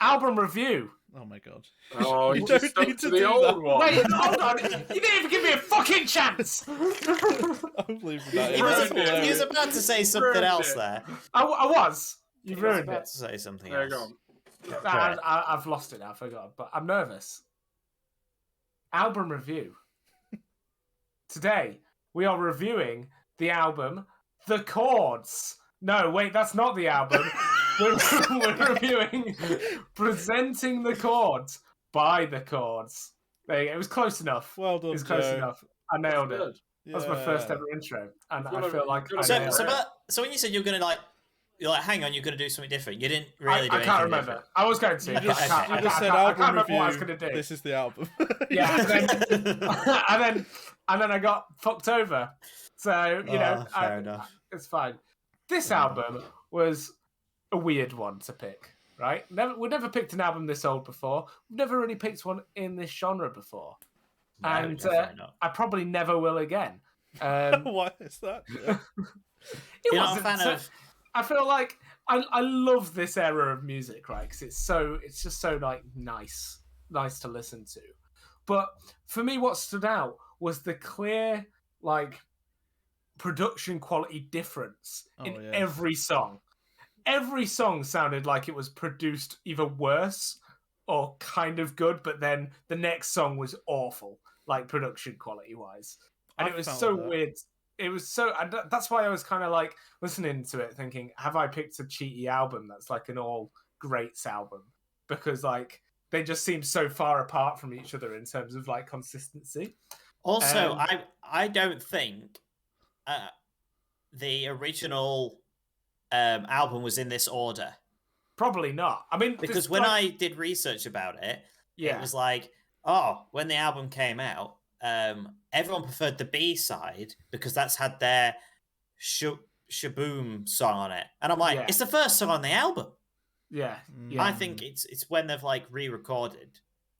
album review. Oh my god. Oh, You you don't just stuck need to to the do old that. one. Wait, hold on. You didn't even give me a fucking chance. I'm leaving that. He in. was, That's ruined it. he was hilarious. about to say something Ruined else it. there. I was. He You've was ruined about it. to say something There you else. go. I've lost it now. I forgot. But I'm nervous. Album review. Today, we are reviewing the album The Chords. No, wait, that's not the album. we're reviewing Presenting the Chords by The Chords. There you go. It was close enough. Well done, It was close Joe. enough. I nailed it. Good. That was my first ever intro. And You've got I to- feel like you've got I to- nailed it. So when you said you're like, hang on, you're gonna do something different. You didn't really do I anything can't remember. different. I was going to. You just, Okay. you just said I album can't remember review. what I was going to do. This is the album. Yeah, and then I got fucked over. So Fair enough. it's fine. This album was a weird one to pick, right? We've never picked an album this old before. We've never really picked one in this genre before, No, and definitely not. I probably never will again. Why is that? Yeah. It You're not a wasn't fan so- of. I feel like I love this era of music, right? Because it's just so like nice to listen to. But for me, what stood out was the clear like production quality difference in Oh, yeah. every song. Every song sounded like it was produced either worse or kind of good, but then the next song was awful, like production quality wise. And I it was felt so that. weird. It was so, and that's why I was kind of like listening to it, thinking, have I picked a cheaty album that's like an all greats album? Because like they just seem so far apart from each other in terms of like consistency. Also, Um, I don't think the original album was in this order, Probably not. I mean, because this, when like, I did research about it, yeah, it was like, oh, when the album came out, everyone preferred the B side because that's had their sha-boom song on it, and I'm like, Yeah. it's the first song on the album. yeah, Mm. yeah. I think it's when they've like re-recorded,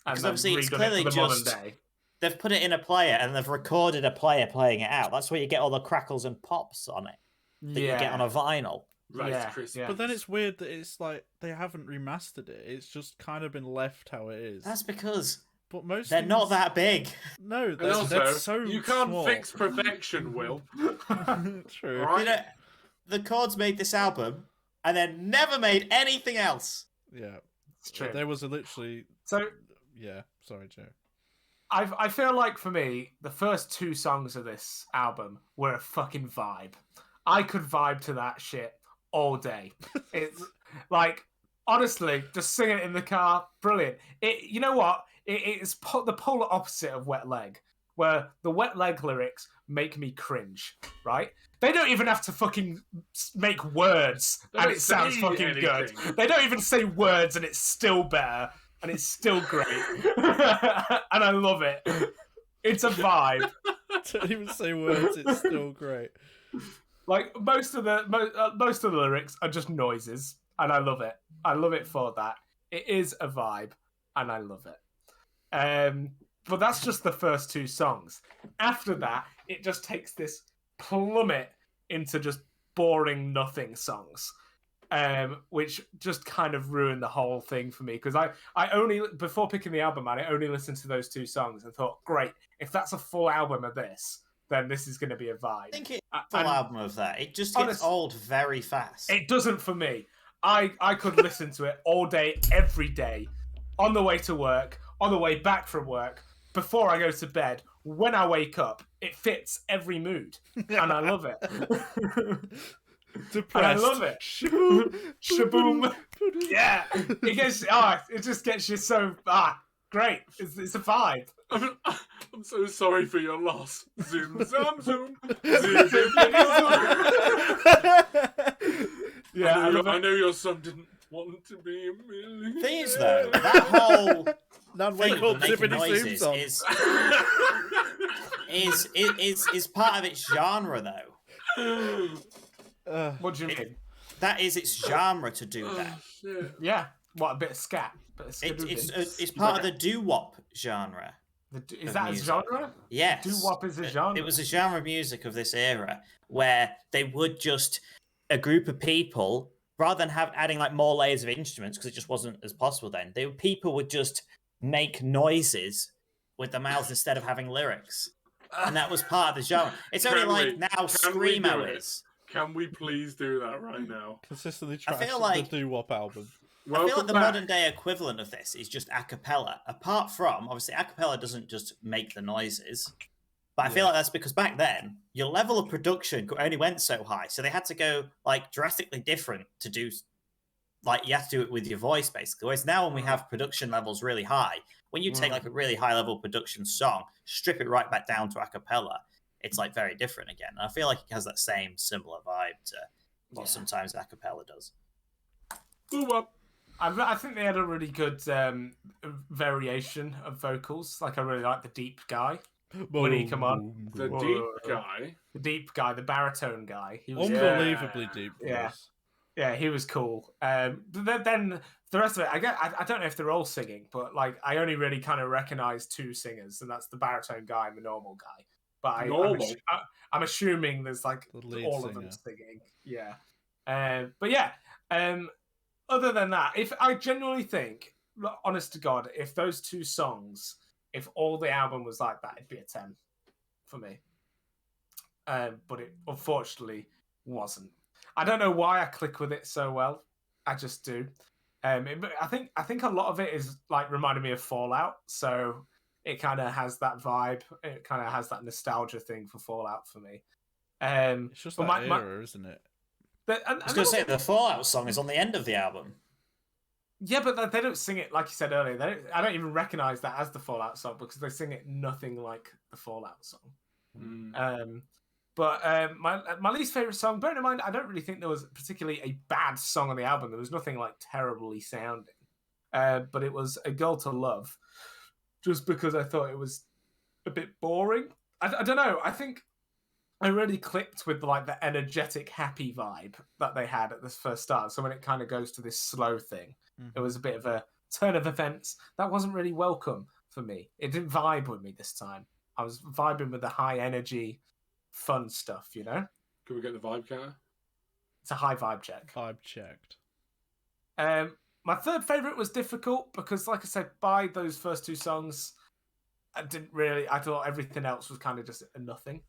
And because then obviously it's redone it clearly for the modern just day. they've put it in a player and they've recorded a player playing it out. That's where you get all the crackles and pops on it that you get on a vinyl. Right, Yeah, Chris. yeah. But then it's weird that it's like they haven't remastered it. It's just kind of been left how it is. That's because But most they're not things- that big. No, And that's, also, that's so you can't small. fix perfection, Will. True. Right? You know, the Chords made this album and then never made anything else. Yeah, It's true. there was a literally. So Yeah, sorry, Joe. I feel like for me, the first two songs of this album were a fucking vibe. I could vibe to that shit all day. It's like, honestly, just singing it in the car, brilliant. You know what? It's the polar opposite of Wet Leg, where the Wet Leg lyrics make me cringe, right? They don't even have to fucking make words, They and don't it sounds say fucking anything. good. They don't even say words, and it's still better, and it's still great. And I love it. It's a vibe. Don't even say words. It's still great. Like most of the lyrics are just noises, and I love it. I love it for that. It is a vibe, and I love it. But that's just the first two songs. After that, it just takes this plummet into just boring nothing songs, which just kind of ruined the whole thing for me. Because I only, before picking the album, I only listened to those two songs and thought, great, if that's a full album of this, then this is going to be a vibe. I think it's a full And album of that. It just gets honest- old very fast. it doesn't for me. I could listen to it all day, every day, on the way to work, on the way back from work, before I go to bed, when I wake up. It fits every mood, and I love it. Depressed. And I love it. Shaboom. Yeah, it just gets you so great. It's a vibe. I'm so sorry for your loss. Zoom, zoom, zoom. Zoom, zoom, zoom. Yeah, I know your son didn't want to be a millionaire. Thing is, though, that whole Nan thing wake of up, making zippity zoom noises song. is part of its genre, though. What do you mean? That is its genre to do Oh, that. shit. Yeah, what, a bit of scat, bit of It's part of the doo-wop genre. Is that a music. genre? Yes. Doo-wop is a genre. It was a genre of music of this era where they would just, a group of people rather than adding like more layers of instruments, because it just wasn't as possible then, people would just make noises with their mouths instead of having lyrics. And that was part of the genre. It's only like now Screamo is. Can we please do that right now? Consistently I trash feel like- the doo-wop album. I feel like the modern day equivalent of this is just a cappella. Apart from, obviously, a cappella doesn't just make the noises. But I feel like that's because back then, your level of production only went so high. So they had to go like drastically different to do, like you have to do it with your voice basically. Whereas now when we have production levels really high, when you take like a really high level production song, strip it right back down to a cappella, it's like very different again. And I feel like it has that same similar vibe to what sometimes a cappella does. I think they had a really good variation of vocals. Like I really like the deep guy when he come on. The deep guy. The deep guy, the baritone guy. He was Unbelievably deep voice. Yeah. Yeah, he was cool. Then the rest of it, I don't know if they're all singing, but like I only really kind of recognize two singers, and that's the baritone guy and the normal guy. But I'm assuming there's like all of them singing. Yeah. But yeah. Other than that, if I genuinely think, honest to God, if those two songs, if all the album was like that, it'd be a 10 for me. But it unfortunately wasn't. I don't know why I click with it so well. I just do. I think a lot of it is like reminding me of Fallout, so it kind of has that vibe. It kind of has that nostalgia thing for Fallout for me. It's just that era, isn't it? I was going to say the Fallout song is on the end of the album. Yeah, but they don't sing it like you said earlier. I don't even recognize that as the Fallout song because they sing it nothing like the Fallout song. But my least favorite song, bearing in mind, I don't really think there was particularly a bad song on the album. There was nothing like terribly sounding. But it was A Girl to Love, just because I thought it was a bit boring. I don't know. I think I really clicked with like the energetic, happy vibe that they had at this first start. So when it kind of goes to this slow thing, it was a bit of a turn of events that wasn't really welcome for me. It didn't vibe with me this time. I was vibing with the high energy, fun stuff, you know? Can we get the vibe counter? It's a high vibe check. Vibe checked. My third favourite was difficult because, like I said, by those first two songs, I thought everything else was kind of just a nothing.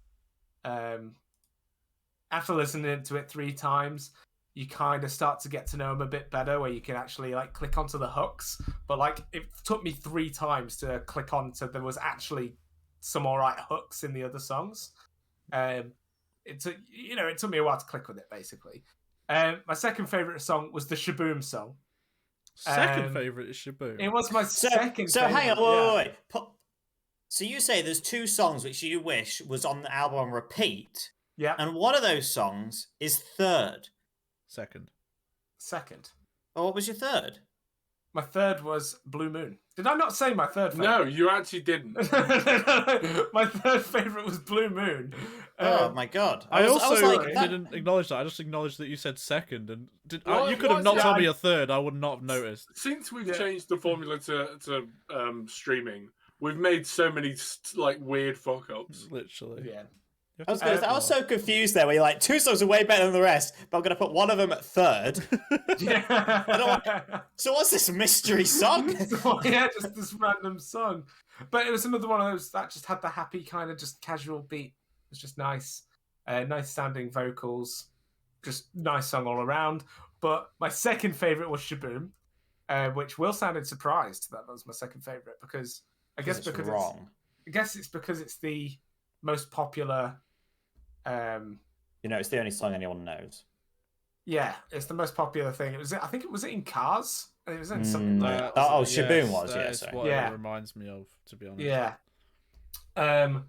After listening to it 3 times, you kind of start to get to know them a bit better, where you can actually like click onto the hooks. But like it took me 3 times to click onto there was actually some alright hooks in the other songs. It took me a while to click with it basically. My second favorite song was the Sha-boom song. Second favorite is Sha-boom. It was my second. So favorite, hang on, wait. So you say there's 2 songs which you wish was on the album on repeat. Yeah. And one of those songs is third. Second. Oh, what was your third? My third was Blue Moon. Did I not say my third favorite? No, you actually didn't. My third favorite was Blue Moon. Oh my god! I also like, didn't acknowledge that. I just acknowledged that you said second, and Well, you could have not yeah, told me a third. I would not have noticed. Since we've changed the formula to streaming, we've made so many like weird fuck ups. Literally. Yeah. I was so confused there. Where you're like 2 songs are way better than the rest, but I'm gonna put one of them at third. Yeah. So what's this mystery song? Yeah, just this random song. But it was another one of those that just had the happy kind of just casual beat. It was just nice. Nice sounding vocals. Just nice song all around. But my second favourite was Sha-boom, which Will sounded surprised that was my second favourite because I guess because wrong. I guess it's because it's the most popular. It's the only song anyone knows. Yeah, it's the most popular thing. I think it was in Cars. It was in something like that. Sha-boom was, That's sorry. what it reminds me of, to be honest. Yeah. And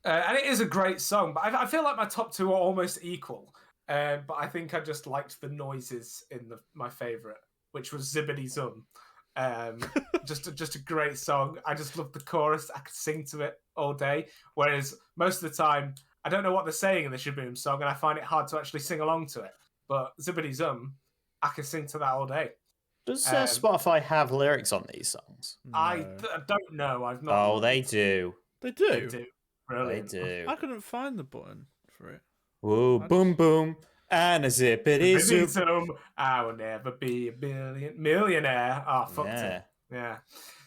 it is a great song, but I feel like my top 2 are almost equal. But I think I just liked the noises in my favourite, which was Zibbity Zum. Just a great song. I just love the chorus. I could sing to it all day. Whereas most of the time, I don't know what they're saying in the Sha-boom song, and I find it hard to actually sing along to it. But Zibbity Zum, I can sing to that all day. Does Spotify have lyrics on these songs? No. I don't know. I've not. Oh, they do. They do. They do. Really? They do. I couldn't find the button for it. Whoa, boom, boom. And a zippity zoop. Zoom. I will never be a millionaire. Oh, fucked it. Yeah.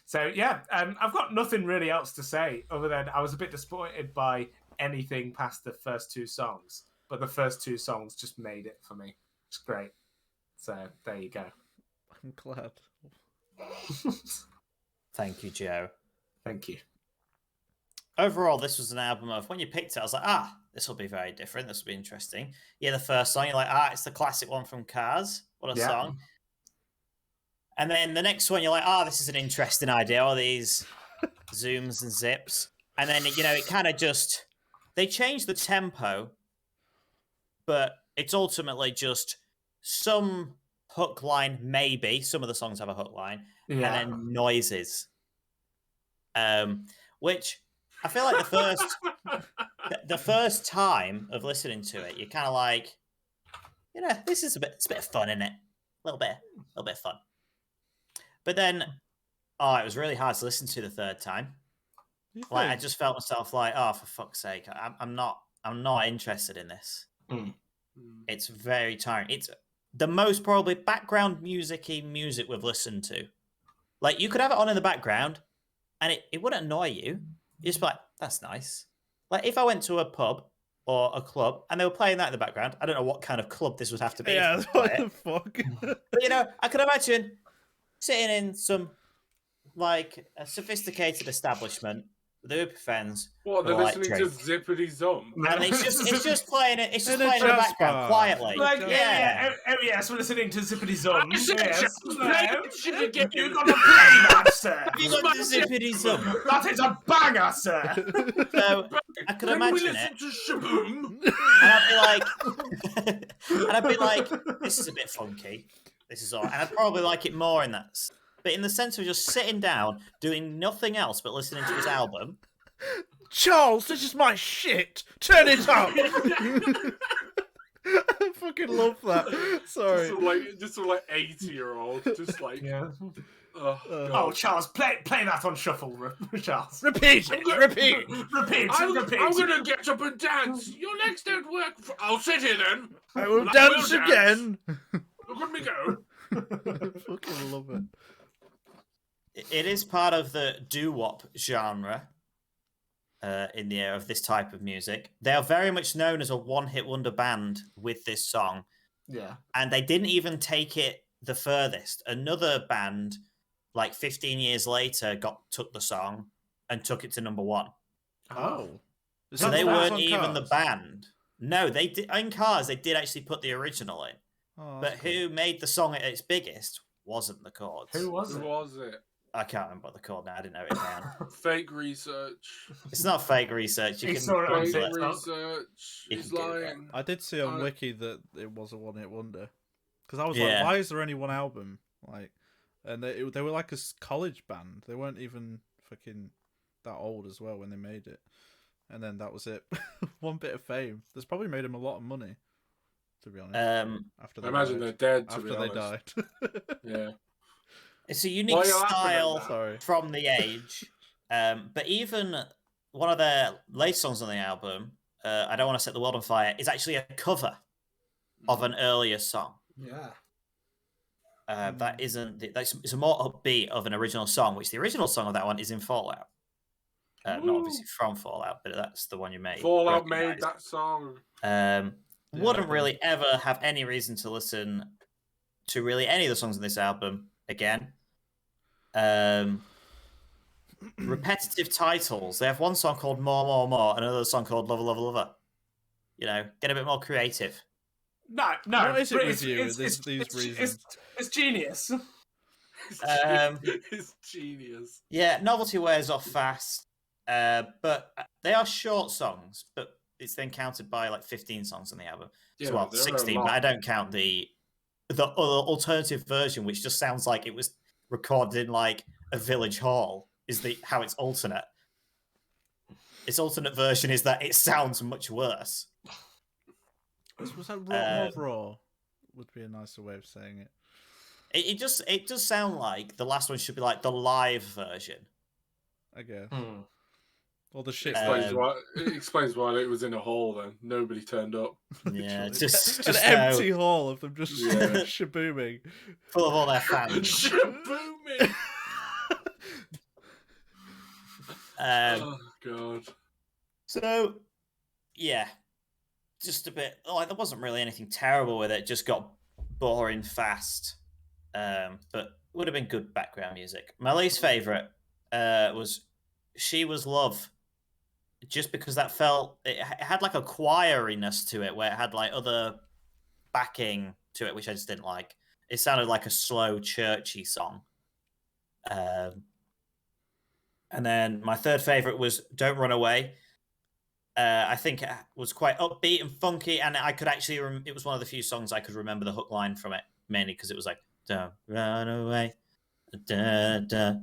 So yeah, I've got nothing really else to say other than I was a bit disappointed by anything past the first two songs, but the first two songs just made it for me. It's great. So there you go. I'm glad. Thank you, Joe. Thank you. Overall, this was an album of when you picked it, I was like, this will be very different. This will be interesting. Yeah, the first song, you're like, it's the classic one from Cars. What a song. And then the next one, you're like, this is an interesting idea. All these zooms and zips. And then, it kind of just, they changed the tempo, but it's ultimately just some hook line, maybe. Some of the songs have a hook line. And then noises. Which I feel like the first time of listening to it, you're kind of like, this is it's a bit of fun, isn't it? A little bit of fun. But then, it was really hard to listen to the third time. Like I just felt myself like, for fuck's sake, I'm not interested in this. It's very tiring. It's the most probably background music-y music we've listened to. Like you could have it on in the background, and it wouldn't annoy you. You'd just be like, that's nice. Like if I went to a pub or a club and they were playing that in the background, I don't know what kind of club this would have to be. Yeah, what the fuck? But I could imagine sitting in some like a sophisticated establishment with a group of friends. What, they're listening drink. to Zippity Zom? And it's just playing it. It's just In a playing in the jazz background bar. quietly. Like, yes, we're listening to Zippity Zom. I said, Yes, play it shit again. you got to play that, sir. You got the zippity zum. That is a banger, sir. So I could Can we imagine listen it, to sha-boom? and I'd be like, this is a bit funky. This is all right. And I'd probably like it more in that. But in the sense of just sitting down, doing nothing else but listening to this album. Charles, this is my shit. Turn it up. I fucking love that. Sorry. Just some 80-year-old, just like Oh, Charles, play that on shuffle, Charles. Repeat. Repeat. I'm gonna get up and dance. Your legs don't work. I'll sit here then. I will I dance will again. Look at me go. I fucking love it. It is part of the doo-wop genre in the era of this type of music. They are very much known as a one-hit wonder band with this song. Yeah. And they didn't even take it the furthest. Another band, like 15 years later, took the song and took it to number one. Oh. So they weren't even the band. No, they did in Cars. They did actually put the original in, but who made the song at its biggest wasn't the Chords. Who was it? I can't remember what they're called now. I didn't know it down. Fake research. It's not fake research. You can Google Fake it. research. He's lying. I did see on Wiki that it was a one-hit wonder. Because I was like, why is there only one album? Like, and they were like a college band. They weren't even fucking that old as well when they made it. And then that was it. One bit of fame. That's probably made him a lot of money, to be honest. After I imagine they're dead. After they died. Yeah. It's a unique style from the age. But even one of their late songs on the album, I Don't Want to Set the World on Fire, is actually a cover of an earlier song. Yeah. That isn't. It's a more upbeat of an original song, which the original song of that one is in Fallout. Not obviously from Fallout, but that's the one you made. Fallout made that song. Wouldn't really ever have any reason to listen to really any of the songs on this album again. Repetitive titles. They have one song called More, More, More, and another song called Lover, Lover, Lover. Get a bit more creative. No. What is it with you? These reasons. It's genius. It's genius. Yeah, novelty wears off fast, but they are short songs. But it's then counted by like 15 songs on the album. Yeah, well, 16, but I don't count the other alternative version, which just sounds like it was recorded in like a village hall. Is how it's alternate? Its alternate version is that it sounds much worse. Was that raw? Would be a nicer way of saying it. It does sound like the last one should be like the live version. I guess. All the shit. It explains why it was in a hall. Then nobody turned up. Yeah, Literally. just An empty hall of them just shabooming. full of all their fans. Shabooming. Oh god. So, yeah, just a bit. Like there wasn't really anything terrible with it. Just got boring fast. But would have been good background music. My least favorite was "She Was Love," just because that felt it had like a choiriness to it, where it had like other backing to it, which I just didn't like. It sounded like a slow, churchy song. And then my third favorite was "Don't Run Away." I think it was quite upbeat and funky, and I could actually. It was one of the few songs I could remember the hook line from it, mainly because it was like "Don't run away," da, da,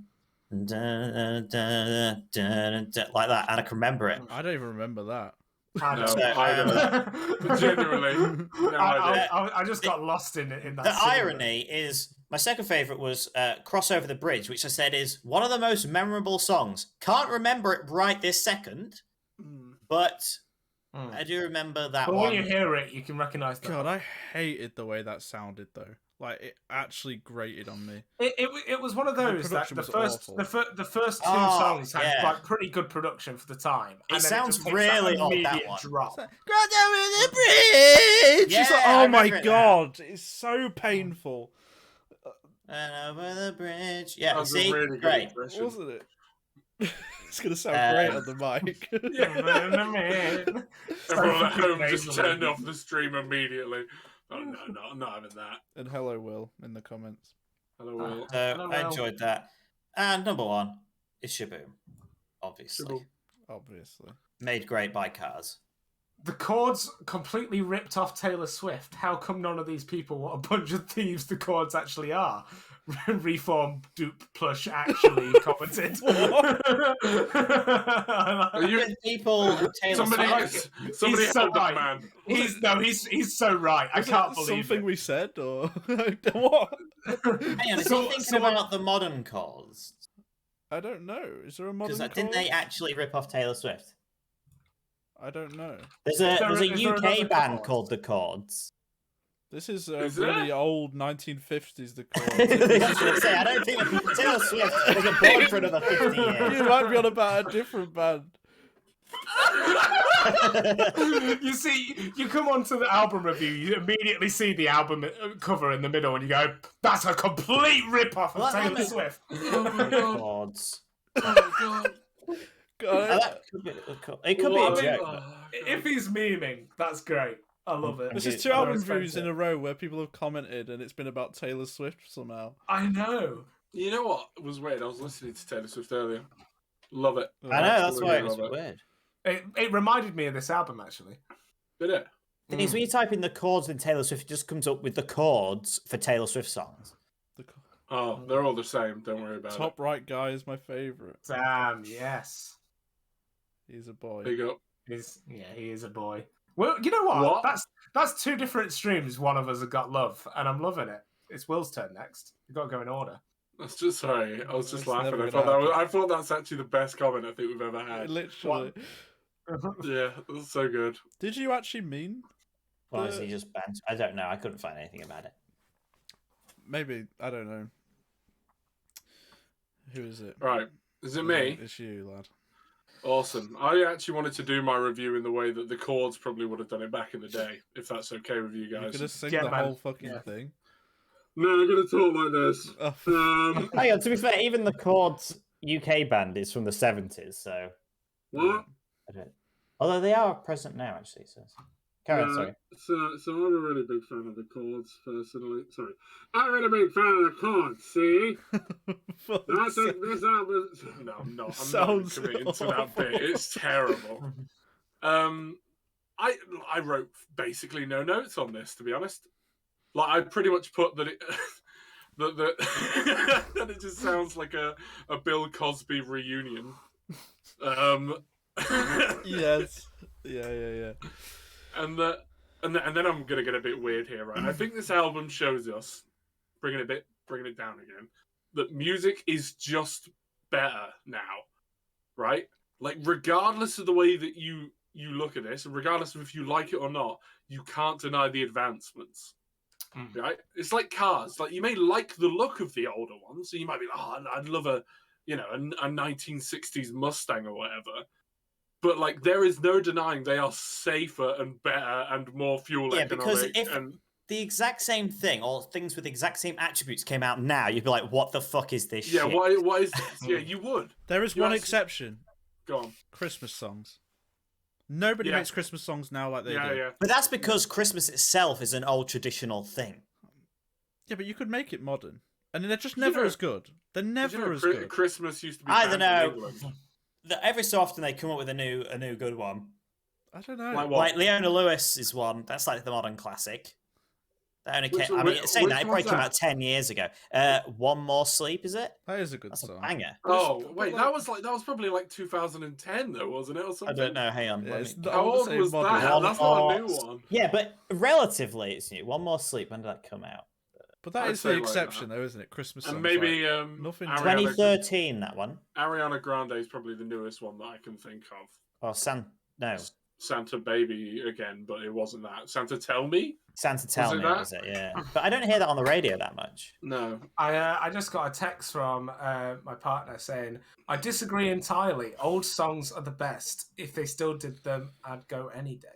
da, da, da, da, like that, and I can remember it. I don't even remember that. I No, don't. I don't. Genuinely, no idea. I just got lost in that. The scene. irony is, my second favorite was "Cross Over the Bridge," which I said is one of the most memorable songs. Can't remember it right this second, but I do remember that But one. when you hear it, you can recognise that. God, I hated the way that sounded though. Like it actually grated on me. It was one of those that production the was first the first two Oh, songs had yeah. like pretty good production for the time. It and then sounds just takes really that odd, that immediate one. drop. Cross over the bridge. Yeah, It's like, I oh my remember it now. god, it's so painful, And over the bridge. Yeah, That was a see? really good Great. impression. wasn't it? It's gonna sound great on the mic. Everyone at home just turned off the stream immediately. Oh no, I'm not having that. And hello, Will, in the comments. Hello, Will. So I enjoyed that. And number one is "Sha-boom," obviously. Sha-boom. Obviously. Made great by Cars. The Chords completely ripped off Taylor Swift. How come none of these people, what a bunch of thieves the Chords actually are? Reform dupe plush actually commented. Are you? People, Taylor Somebody Swift. somebody He's so help that right. man. He's so right. I Was can't it believe something it. we said or what? Hang on, is he thinking about the modern Chords? I don't know. Is there a modern? Because didn't they actually rip off Taylor Swift? I don't know. There's there a another UK band Chords? called the Chords. This is Is really there? old 1950s. The I was going to say, I don't think Taylor Swift wasn't born for another 50 years. You might be on about a different band. You see, you come onto the album review, you immediately see the album cover in the middle, and you go, "That's a complete rip-off of Well, Taylor Swift." Oh my god. Chords. Oh my god. God, It could be Well, a I mean, joke. Oh, If he's memeing, that's great. I love it. this is two album reviews in a row where people have commented and it's been about Taylor Swift somehow. I know. You know what was weird? I was listening to Taylor Swift earlier. Love it. I know, that's why it was Love it. weird. It reminded me of this album, actually. Did it? Thing is, when you type in the chords in Taylor Swift, it just comes up with the chords for Taylor Swift songs. Oh, they're all the same. Don't worry about Top right guy is my favorite. Damn, yes. He's a boy. it. Big up. He is a boy. Well, you know what? What? That's two different streams. One of us has got love, and I'm loving it. It's Will's turn next. You've got to go in order. That's just sorry. I was just It's laughing. never I thought gonna I thought that's actually the best comment I think we've ever had. Literally. Yeah, that's so good. Did you actually mean? Why is he just banned? I don't know. I couldn't find anything about it. Maybe. I don't know. Who is it? Right, is it me? It's you, lad. Awesome. I actually wanted to do my review in the way that the Chords probably would have done it back in the day, if that's okay with you You're guys. gonna sing Yeah, the man. whole fucking Yeah. thing. No, I'm gonna talk like this. Oh, Hang on, to be fair, even the Chords UK band is from the 70s, so What? I don't. Although they are present now, actually. So carry on, sorry. So I'm a really big fan of the Chords, personally. Sorry. I'm a really big fan of the Chords, see? I think this album... No, I'm not. I'm Sounds not committing to that awful. bit. It's terrible. I wrote basically no notes on this, to be honest. Like, I pretty much put that it... that it just sounds like a Bill Cosby reunion. Yes. Yeah. And then I'm gonna get a bit weird here, right? I think this album shows us, bringing it down again, that music is just better now, right? like regardless of the way that you look at this, and regardless of if you like it or not, you can't deny the advancements. Right? It's like cars. Like you may like the look of the older ones, so you might be like, oh, I'd love a 1960s Mustang or whatever. But like, there is no denying they are safer and better and more fuel economic. Because if the exact same thing or things with the exact same attributes came out now, you'd be like, what the fuck is this shit? What is this? Yeah, you would. There is one exception. Go on. Christmas songs. Nobody makes Christmas songs now like they do. Yeah. But that's because Christmas itself is an old traditional thing. Yeah, but you could make it modern. And they're just never as good. They're never as good. Christmas used to be I don't know. Every so often they come up with a new good one. I don't know. Like Leona Lewis is one. That's like the modern classic. That only came, saying that, it probably came out 10 years ago. One More Sleep, is it? That is a good song. A banger. Oh, wait, that was probably like 2010 though, wasn't it, or something? I don't know, hang on. Yeah, how old was that? That's not a new one. Yeah, but relatively it's new. One More Sleep, when did that come out? But that is the exception though, isn't it? Christmas songs. And maybe nothing. 2013, that one. Ariana Grande is probably the newest one that I can think of. Oh, Santa Baby again, but it wasn't that. Santa Tell Me? Santa Tell Me, was it? Yeah. But I don't hear that on the radio that much. No. I just got a text from my partner saying, I disagree entirely. Old songs are the best. If they still did them, I'd go any day.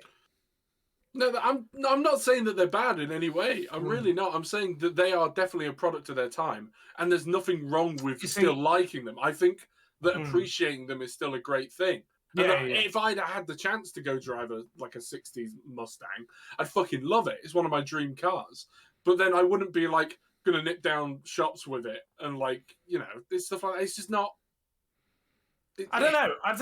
No, I'm not saying that they're bad in any way. I'm really not. I'm saying that they are definitely a product of their time, and there's nothing wrong with still liking them. I think that appreciating them is still a great thing. If I'd had the chance to go drive a 60s Mustang, I'd fucking love it. It's one of my dream cars. But then I wouldn't be like gonna nip down shops with it and this stuff like that. It's just not. I don't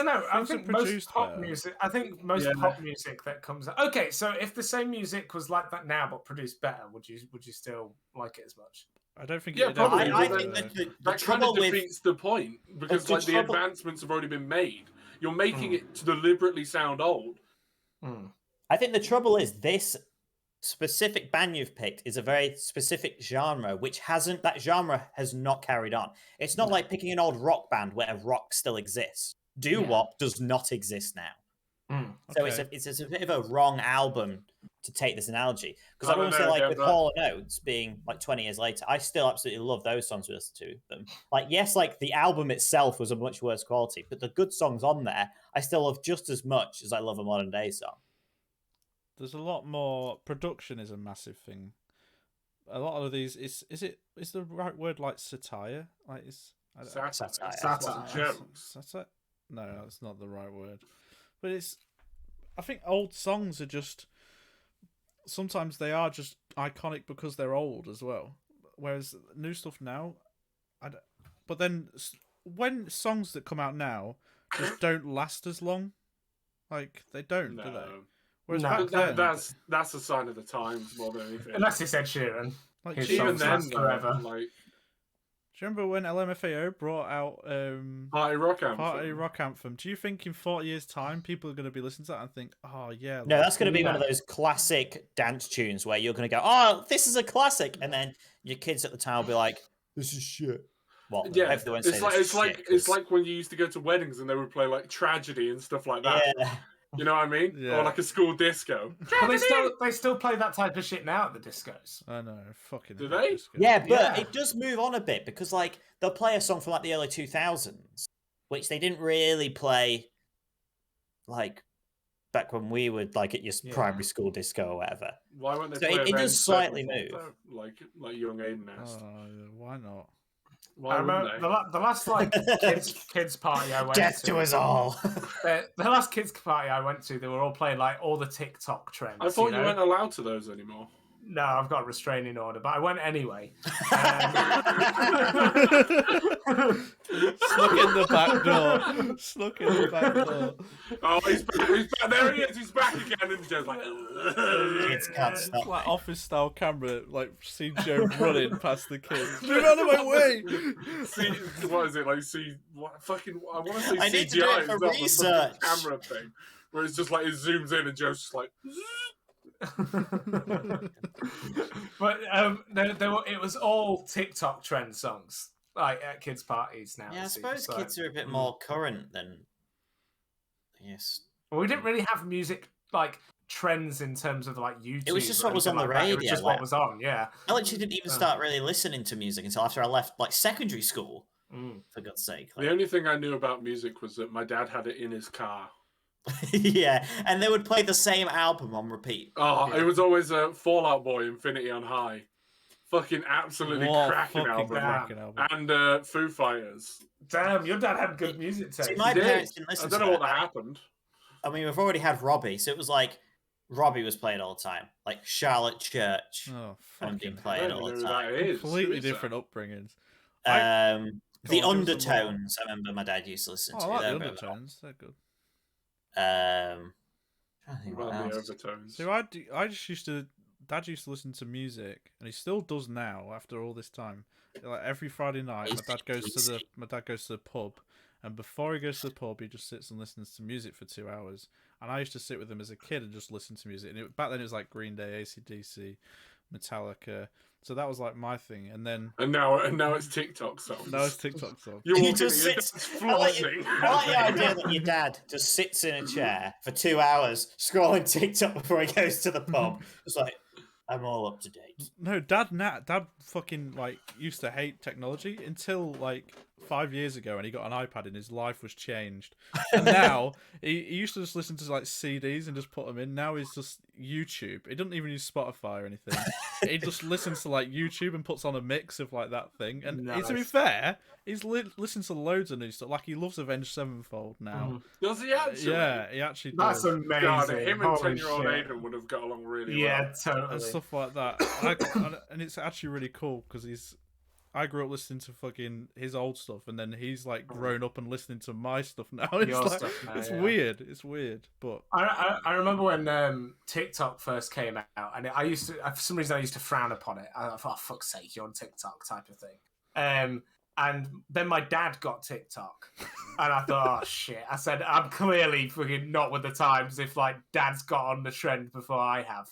know. I think most pop music. I think most pop music that comes out. Okay, so if the same music was like that now but produced better, would you still like it as much? I don't think. Yeah, probably. I think that kind of defeats the point because the advancements have already been made. You're making it to deliberately sound old. I think the trouble is this specific band you've picked is a very specific genre, that genre has not carried on. It's not like picking an old rock band where rock still exists. Doo-wop does not exist now. So it's a bit of a wrong album to take this analogy. Because I want to say, like, with Hall & Oates being like 20 years later, I still absolutely love those songs we listen to them. Like, yes, like the album itself was a much worse quality, but the good songs on there, I still love just as much as I love a modern day song. There's a lot more. Production is a massive thing. A lot of these is the right word, like satire? Like Satire. Satire? No, that's not the right word. But I think old songs are just, sometimes they are just iconic because they're old as well. Whereas new stuff now, but then when songs that come out now just don't last as long, like they don't, do they? Whereas back then, that's a sign of the times more than anything. Unless it's Ed Sheeran. Like even then, forever. Like, do you remember when LMFAO brought out Party Rock Anthem? Do you think in 40 years' time people are going to be listening to that and think, oh yeah? No, that's going to be one of those classic dance tunes where you're going to go, oh, this is a classic, and then your kids at the time will be like, this is shit. Well, yeah, it's like when you used to go to weddings and they would play like Tragedy and stuff like that. Yeah. You know what I mean? Yeah. Or like a school disco. But they still play that type of shit now at the discos. I know, fucking. Do they? Yeah, but it does move on a bit because like they'll play a song from like the early 2000s, which they didn't really play like back when we would like at your primary school disco or whatever. Why won't they? So play it does slightly move. Like young Aidan asked. Why not? Why I remember the last like kids party I went to. Death to us all. The last kids party I went to, they were all playing like all the TikTok trends. I thought you weren't allowed to those anymore. No, I've got a restraining order, but I went anyway. Snuck in the back door. Oh, he's back. There he is. He's back again. And Joe's like, kids can't stop. It's like office style camera, like see Joe running past the kids. Move out of my way. See, what is it like? See, what fucking? I want to say I CGI. need to do it for research. The camera thing, where it's just like it zooms in and Joe's just like. But it was all TikTok trend songs, like at kids' parties now. Yeah, I suppose kids are a bit more current than Yes. Well, we didn't really have music like trends in terms of like YouTube. It was just what was on the like radio. It was just what was on. Yeah. I literally didn't even start really listening to music until after I left like secondary school. For God's sake. The only thing I knew about music was that my dad had it in his car. Yeah, and they would play the same album on repeat. Oh, it was always a Fall Out Boy, Infinity on High. Fucking absolutely cracking album. And Foo Fighters. Damn, your dad had good music taste. See, my parents didn't listen to I don't know what happened. I mean, we've already had Robbie, so it was like Robbie was playing all the time. Like Charlotte Church. Oh, fucking playing all the time. Completely different upbringings. The Undertones, I remember my dad used to listen to. I like the Undertones. They're good. I think what else. The overtones. So Dad used to listen to music, and he still does now after all this time. Like every Friday night, my dad goes to the pub, and before he goes to the pub, he just sits and listens to music for 2 hours. And I used to sit with him as a kid and just listen to music. And back then it was like Green Day, AC/DC, Metallica. So that was like my thing. And now it's TikTok songs. Now it's TikTok songs. He just sits flossing. I like the idea that your dad just sits in a chair for 2 hours scrolling TikTok before he goes to the pub. It's like, I'm all up to date. No, Dad fucking like used to hate technology until like 5 years ago, and he got an iPad and his life was changed. And now he used to just listen to like CDs and just put them in. Now he's just YouTube. He doesn't even use Spotify or anything. He just listens to like YouTube and puts on a mix of like that thing. And to be fair, he's listens to loads of new stuff. Like he loves Avenged Sevenfold now. Does he actually? Yeah, he actually does. That's amazing. God, him and 10-year-old Aidan would have got along really well. Yeah, totally. And stuff like that. And it's actually really cool because I grew up listening to fucking his old stuff, and then he's like grown up and listening to my stuff now. It's weird. It's weird, but I remember when TikTok first came out, and I used to, for some reason, I used to frown upon it. I thought, oh, fuck's sake, you're on TikTok type of thing. And then my dad got TikTok, and I thought, oh shit. I said, I'm clearly fucking not with the times if like dad's got on the trend before I have.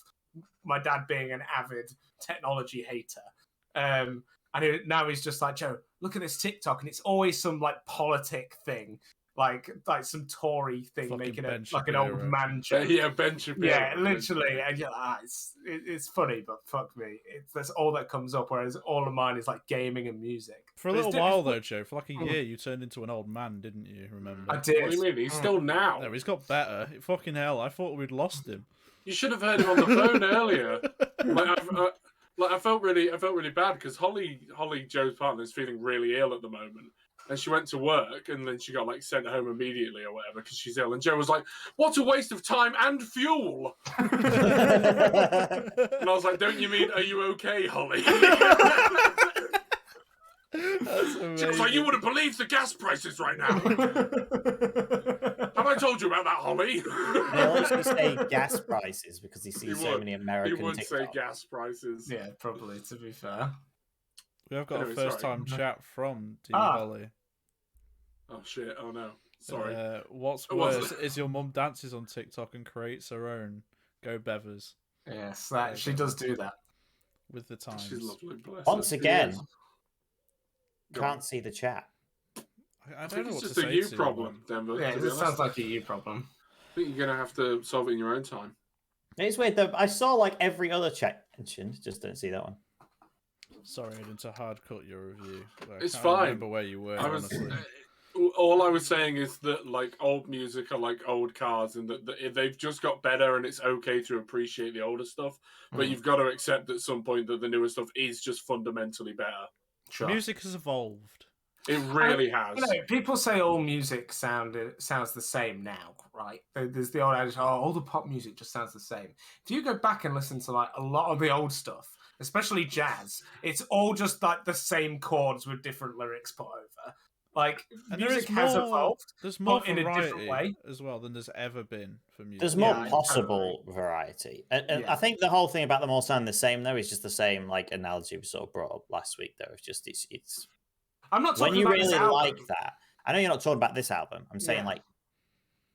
My dad being an avid technology hater. And now he's just like, Joe, look at this TikTok, and it's always some like politic thing, like some Tory thing, fucking making it like an old man joke. Yeah, Ben Shapiro. Yeah, literally. And you're like, it's funny, but fuck me, that's all that comes up. Whereas all of mine is like gaming and music. For a little while though, Joe, for like a year, you turned into an old man, didn't you? Remember? I did. What do you mean? He's still now. No, he's got better. Fucking hell, I thought we'd lost him. You should have heard him on the phone earlier. I felt really bad because Holly, Joe's partner, is feeling really ill at the moment, and she went to work and then she got like sent home immediately or whatever because she's ill. And Joe was like, "What a waste of time and fuel!" And I was like, "Don't you mean, are you okay, Holly?" She was like, "You wouldn't believe the gas prices right now." Have I told you about that, Holly? They'll actually say gas prices because he sees so many American He would TikToks. say gas prices. Yeah, probably, to be fair. We have got a first-time chat from Team Holly. Oh, shit. Oh, no. Sorry. What's worse is your mum dances on TikTok and creates her own. Go Bevers. Yes, she does do that. With the times. She's lovely. Bless Once her. again, can't see the chat. I don't know what to say. It's just a you problem, Denver. Yeah, it sounds like a you problem. I think you're going to have to solve it in your own time. It's weird though. I saw like every other chat mentioned, just don't see that one. Sorry, I didn't hard cut your review. It's I fine. Remember where you were. Honestly. All I was saying is that like old music are like old cars, and that they've just got better, and it's okay to appreciate the older stuff, but you've got to accept at some point that the newer stuff is just fundamentally better. Sure. Music has evolved. It really has. You know, people say all music sounds the same now, right? There's the old adage, all the pop music just sounds the same. If you go back and listen to like a lot of the old stuff, especially jazz, it's all just like the same chords with different lyrics put over. Like, and music has evolved. There's more in a different way as well than there's ever been for music. There's more possible variety. And I think the whole thing about them all sounding the same, though, is just the same like analogy we sort of brought up last week, though. It's just, it's I'm not talking when you about really this album. like that. I know you're not talking about this album. I'm saying like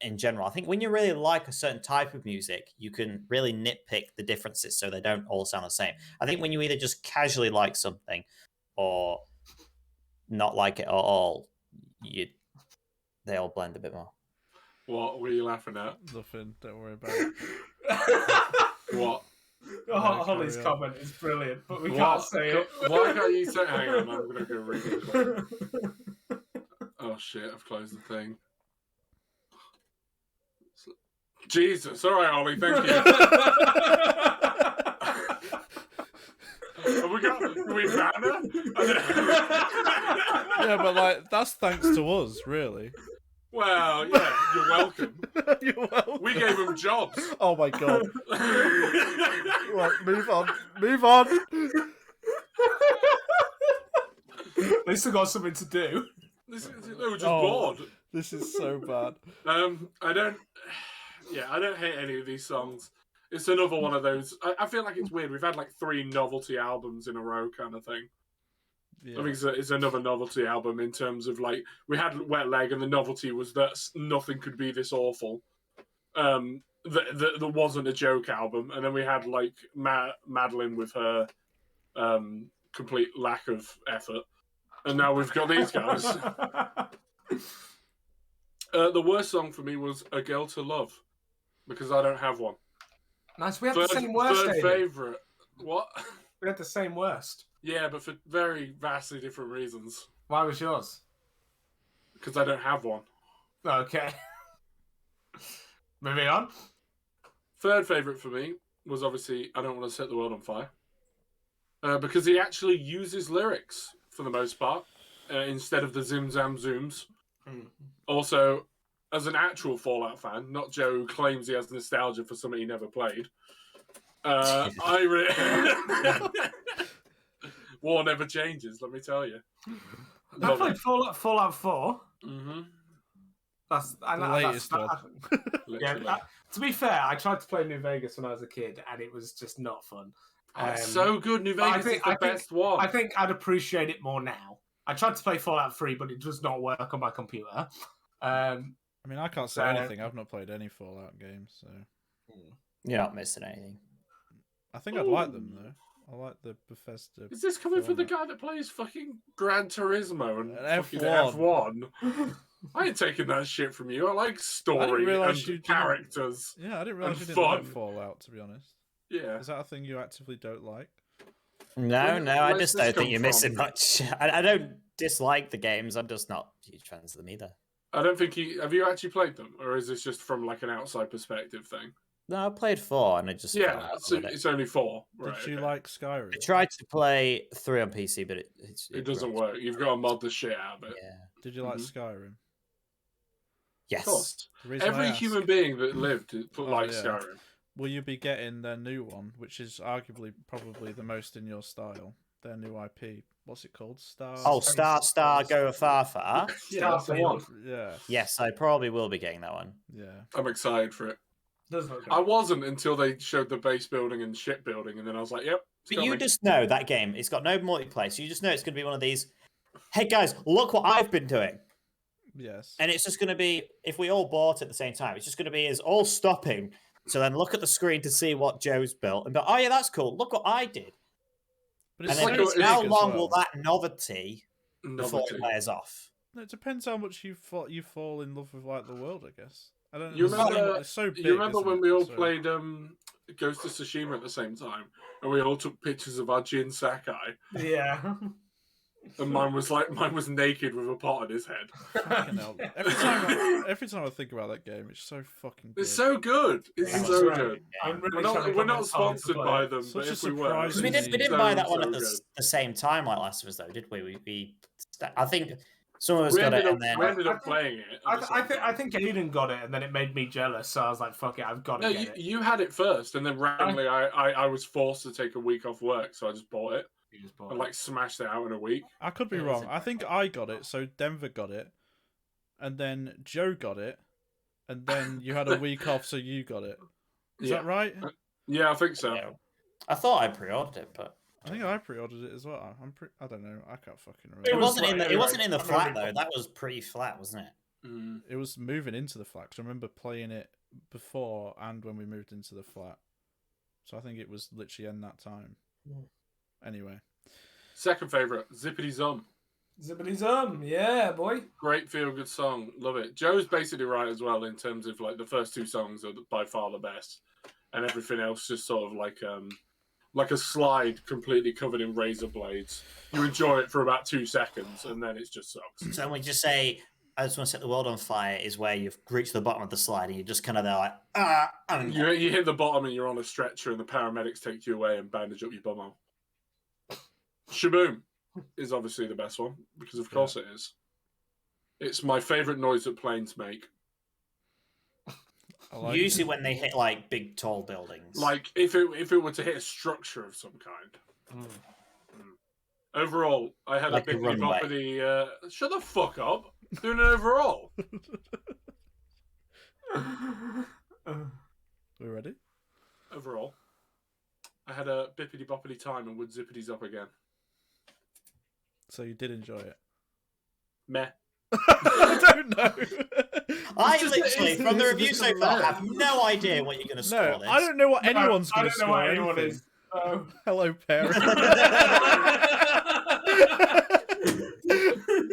in general. I think when you really like a certain type of music, you can really nitpick the differences so they don't all sound the same. I think when you either just casually like something or not like it at all, they all blend a bit more. What were you laughing at? Nothing. Don't worry about it. What? Holly's comment is brilliant, but we can't say it. Why can't you say? Hang on, I'm gonna go read it. Oh shit! I've closed the thing. Jesus! All right, Ollie. Thank you. Have we got? Do we banner? Yeah, but like that's thanks to us, really. Well, yeah. You're welcome. You're welcome. We gave them jobs. Oh my god. Right, move on. Move on. At least I got something to do. They were just bored. This is so bad. I don't hate any of these songs. It's another one of those. I feel like it's weird. We've had like 3 novelty albums in a row, kind of thing. Yeah. I think it's another novelty album in terms of like we had Wet Leg, and the novelty was that nothing could be this awful. That wasn't a joke album, and then we had like Madeline with her complete lack of effort, and now we've got these guys. The worst song for me was "A Girl to Love" because I don't have one. Nice. We had the same worst. Third favorite. What? We had the same worst. Yeah, but for very vastly different reasons. Why was yours? Because I don't have one. Okay. Moving on. Third favourite for me was obviously I Don't Want to Set the World on Fire. Because he actually uses lyrics for the most part, instead of the zim zam zooms. Mm. Also, as an actual Fallout fan, not Joe who claims he has nostalgia for something he never played, war never changes, let me tell you. I played Fallout 4. Mm-hmm. That's the latest one. Yeah, to be fair, I tried to play New Vegas when I was a kid, and it was just not fun. It's so good. New Vegas is the best one. I think I'd appreciate it more now. I tried to play Fallout 3, but it does not work on my computer. I mean, I can't say anything. I've not played any Fallout games, so you're not missing anything. I think I'd like them though. I like the Bethesda. Is this coming from the guy that plays fucking Gran Turismo and fucking F1? I ain't taking that shit from you. I like story and characters. Yeah, I didn't realize you didn't like Fallout, to be honest. Yeah. Is that a thing you actively don't like? No, I just don't think you're missing much. I don't dislike the games. I'm just not huge fans of them either. I don't think have you actually played them, or is this just from like an outside perspective thing? No, I played 4 and I just it's only 4. Right, Did you like Skyrim? I tried to play 3 on PC, but it doesn't work. You've got to mod the shit out of it. Yeah. Did you like Skyrim? Yes. Of course. Every human being that lived likes Skyrim. Will you be getting their new one, which is arguably probably the most in your style? Their new IP. What's it called? Star. Go Far Far. Yeah, that's the one. Yeah. Yes, I probably will be getting that one. Yeah. I'm excited for it. I wasn't until they showed the base building and ship building, and then I was like, "Yep." But you just know that game. It's got no multiplayer, so you just know it's going to be one of these. Hey guys, look what I've been doing. Yes. And it's just going to be, if we all bought at the same time, it's just going to be us all stopping to then look at the screen to see what Joe's built and go, "Oh yeah, that's cool. Look what I did." But it's how long will that novelty before it wears off? It depends how much you fall in love with like the world, I guess. I don't know. You remember when we all played Ghost of Tsushima at the same time, and we all took pictures of our Jin Sakai? Yeah. And mine was naked with a pot on his head. Fucking hell. Every time I think about that game, it's so fucking good. It's so good. It's so good. We're not sponsored by them, but if we were. We didn't buy that one at the same time like Last of Us, though, did we? I think some of us got it, and then we ended up playing it. I think Aidan got it, and then it made me jealous. So I was like, "Fuck it, I've got to get it." You had it first, and then randomly, I was forced to take a week off work, so I just bought it. And like smashed it out in a week. I could be wrong. I think I got it, so Denver got it, and then Joe got it, and then you had a week off, so you got it. Is that right? Yeah, I think so. Yeah. I thought I pre-ordered it, but I think I pre-ordered it as well. I don't know. I can't fucking remember. It wasn't in the flat though. That was pretty flat, wasn't it? Mm. It was moving into the flat. 'Cause I remember playing it before and when we moved into the flat. So I think it was literally in that time. Yeah. Anyway. Second favourite, Zippity Zom. Zippity Zum, yeah, boy. Great feel-good song. Love it. Joe's basically right as well in terms of like the first two songs are by far the best, and everything else just sort of like a slide completely covered in razor blades. You enjoy it for about 2 seconds, and then it just sucks. So when we just say, I just want to set the world on fire, is where you've reached the bottom of the slide and you're just kind of there like, You hit the bottom and you're on a stretcher, and the paramedics take you away and bandage up your bumhole. Sha-boom is obviously the best one, because of course it is. It's my favourite noise that planes make. Usually when they hit like big tall buildings. Like if it were to hit a structure of some kind. Overall, I had like a big boppity. Shut the fuck up! Doing an overall. We ready? Overall, I had a bippity boppity time and would zippities up again. So you did enjoy it? Meh. I don't know. I literally, from the review so far, have no idea what you're going to score this. I don't know what anyone's going to score. I don't know what anyone is. Hello, parents.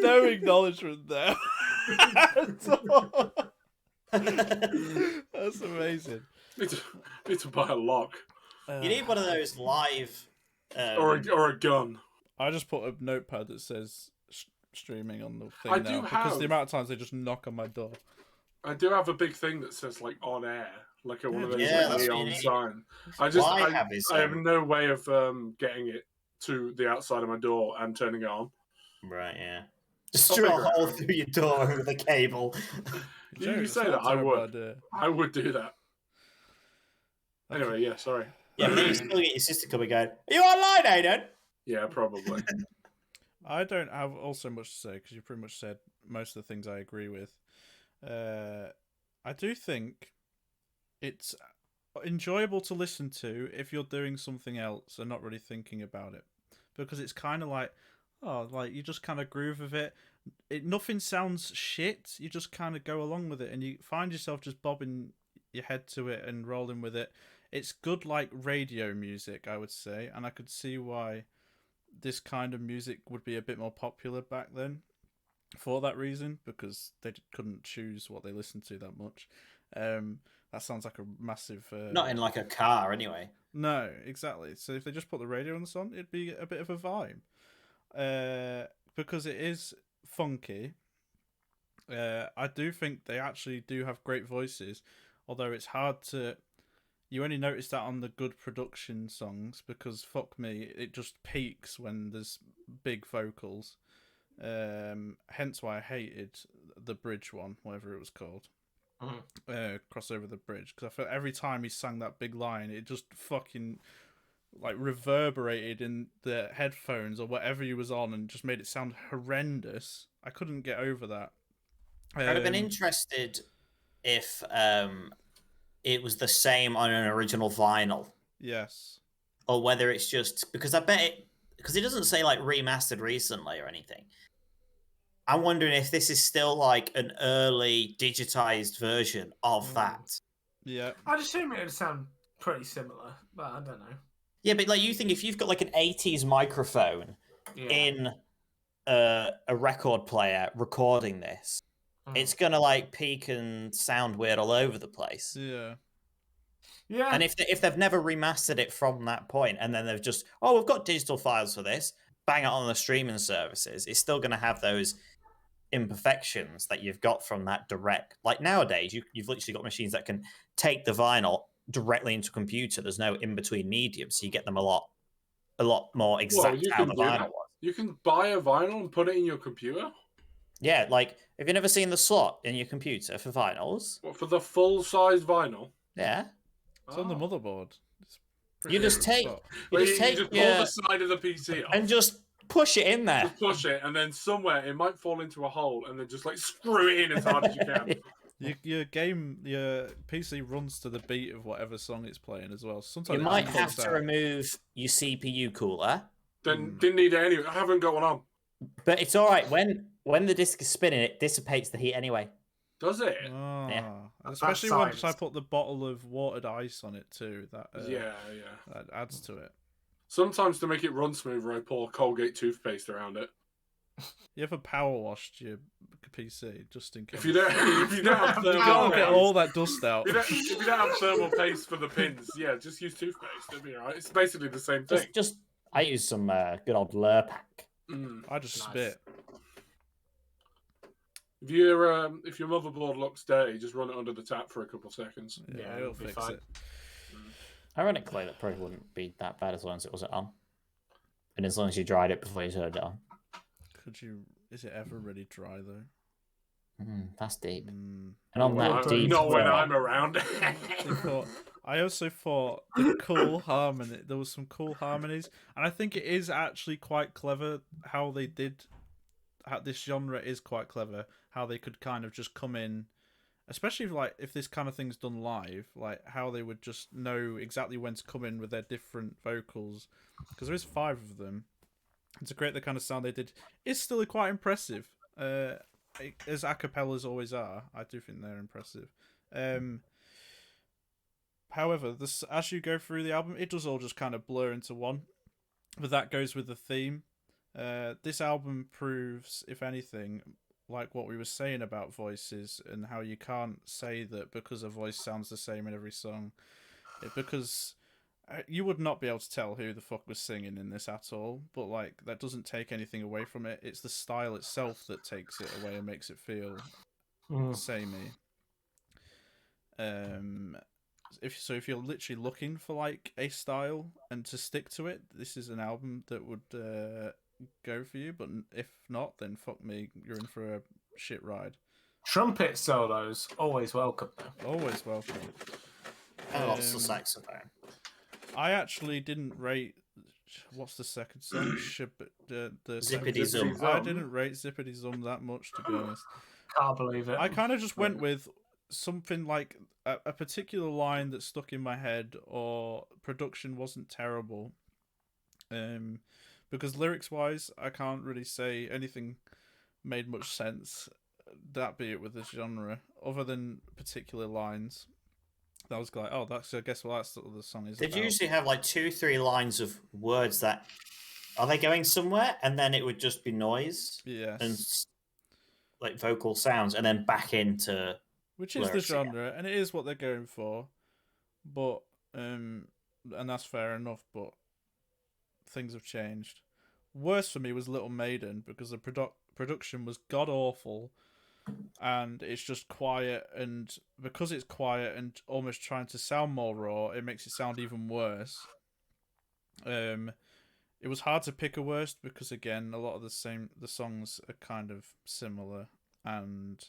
No acknowledgement there. That's amazing. Need to buy a lock. You need one of those live... or a gun. I just put a notepad that says streaming on the thing because the amount of times they just knock on my door. I do have a big thing that says like on air, like one of those neon sign. I have no way of getting it to the outside of my door and turning it on. Right, yeah. Just drill a hole through your door with a cable. You say that, I would. I would do that. Anyway, yeah, sorry. Yeah, but you still get your sister coming going, are you online, Aidan? Yeah, probably. I don't have also much to say because you pretty much said most of the things I agree with. I do think it's enjoyable to listen to if you're doing something else and not really thinking about it, because it's kind of like, like you just kind of groove with it. Nothing sounds shit. You just kind of go along with it, and you find yourself just bobbing your head to it and rolling with it. It's good, like radio music, I would say, and I could see why this kind of music would be a bit more popular back then for that reason, because they couldn't choose what they listened to that much. That sounds like a massive... Not in like a car, anyway. No, exactly. So if they just put the radio on the song, it'd be a bit of a vibe. Because it is funky. I do think they actually do have great voices, although it's hard to... You only notice that on the good production songs, because fuck me, it just peaks when there's big vocals. Hence why I hated the bridge one, whatever it was called. Cross over the bridge, because I felt every time he sang that big line, it just fucking like reverberated in the headphones or whatever he was on and just made it sound horrendous. I couldn't get over that. I'd have been interested if it was the same on an original vinyl. Yes. Or whether it's just... Because I bet it... Because it doesn't say, like, remastered recently or anything. I'm wondering if this is still, like, an early digitized version of that. Yeah. I'd assume it would sound pretty similar, but I don't know. Yeah, but, like, you think if you've got, like, an 80s microphone in a record player recording this, it's gonna like peak and sound weird all over the place. Yeah. Yeah. And if they've never remastered it from that point, and then they've just, we've got digital files for this, bang it on the streaming services, it's still gonna have those imperfections that you've got from that direct. Like nowadays, you've literally got machines that can take the vinyl directly into a computer. There's no in between medium, so you get them a lot more exact how the vinyl was. You can buy a vinyl and put it in your computer. Yeah, like, have you never seen the slot in your computer for vinyls? What, for the full-size vinyl? Yeah. It's on the motherboard. You just take... You just pull the side of the PC off. And just push it in there. Just push it, and then somewhere it might fall into a hole, and then just, like, screw it in as hard as you can. Your PC runs to the beat of whatever song it's playing as well. Sometimes you might have to remove your CPU cooler. Then didn't need it anyway. I haven't got one on. But it's all right. When the disc is spinning, it dissipates the heat anyway. Does it? Oh, yeah. Especially once I put the bottle of watered ice on it too. That adds to it. Sometimes to make it run smoother, I pour Colgate toothpaste around it. You ever power washed your PC just in case? If you don't have You thermal gotta get paste, all that dust out. if you don't have thermal paste for the pins, yeah, just use toothpaste. It'll be alright. It's basically the same thing. I use some good old Lurpak. I just Nice. spit. If your motherboard looks dirty, just run it under the tap for a couple of seconds. Yeah, it'll it'll be fix fine. it. Ironically, that probably wouldn't be that bad as long as it wasn't on. And as long as you dried it before you turned it on. Is it ever really dry though? That's deep. Mm. And on that deep... Not when I'm around. I also thought the cool harmony. There was some cool harmonies, and I think it is actually quite clever how they did. How this genre is quite clever. How they could kind of just come in, especially if this kind of thing's done live, like how they would just know exactly when to come in with their different vocals, because there is 5 of them. It's great the kind of sound they did. It's still quite impressive. As acapellas always are, I do think they're impressive. However, as you go through the album, it does all just kind of blur into one. But that goes with the theme. This album proves, if anything, like what we were saying about voices and how you can't say that because a voice sounds the same in every song. Because you would not be able to tell who the fuck was singing in this at all. But that doesn't take anything away from it. It's the style itself that takes it away and makes it feel samey. If you're literally looking for a style and to stick to it, this is an album that would go for you. But if not, then fuck me, you're in for a shit ride. Trumpet solos always welcome though. Always welcome. And lots of saxophone. I actually didn't rate. What's the second song? Zippity Zum. I didn't rate Zippity Zum that much, to be honest. Can't believe it. I kind of just went with something like a particular line that stuck in my head, or production wasn't terrible. Because lyrics-wise, I can't really say anything made much sense. That be it with this genre, other than particular lines. That was like, oh, I guess that's what the song is. Did you usually have 2-3 lines of words that are they going somewhere, and then it would just be noise, yes, and vocal sounds, and then back into which is the genre, and it is what they're going for, but and that's fair enough. But things have changed. Worse for me was Little Maiden because the production was god awful. And it's just quiet, and because it's quiet and almost trying to sound more raw, it makes it sound even worse. It was hard to pick a worst because again, a lot of the songs are kind of similar and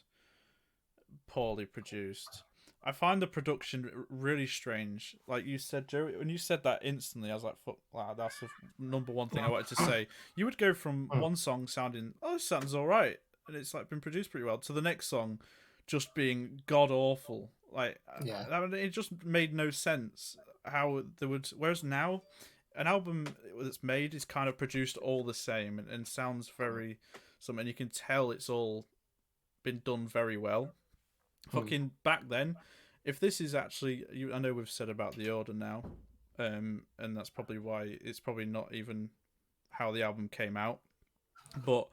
poorly produced. I find the production really strange. Like you said, Joe, when you said that instantly, I was like, "Fuck, wow, that's the number one thing I wanted to say." You would go from one song sounding, "Oh, this sounds all right," and it's been produced pretty well, to the next song just being god awful. It just made no sense how there would. Whereas now, an album that's made is kind of produced all the same and sounds very something. You can tell it's all been done very well. Fucking back then, if this is actually, I know we've said about the order now, and that's probably why it's probably not even how the album came out, but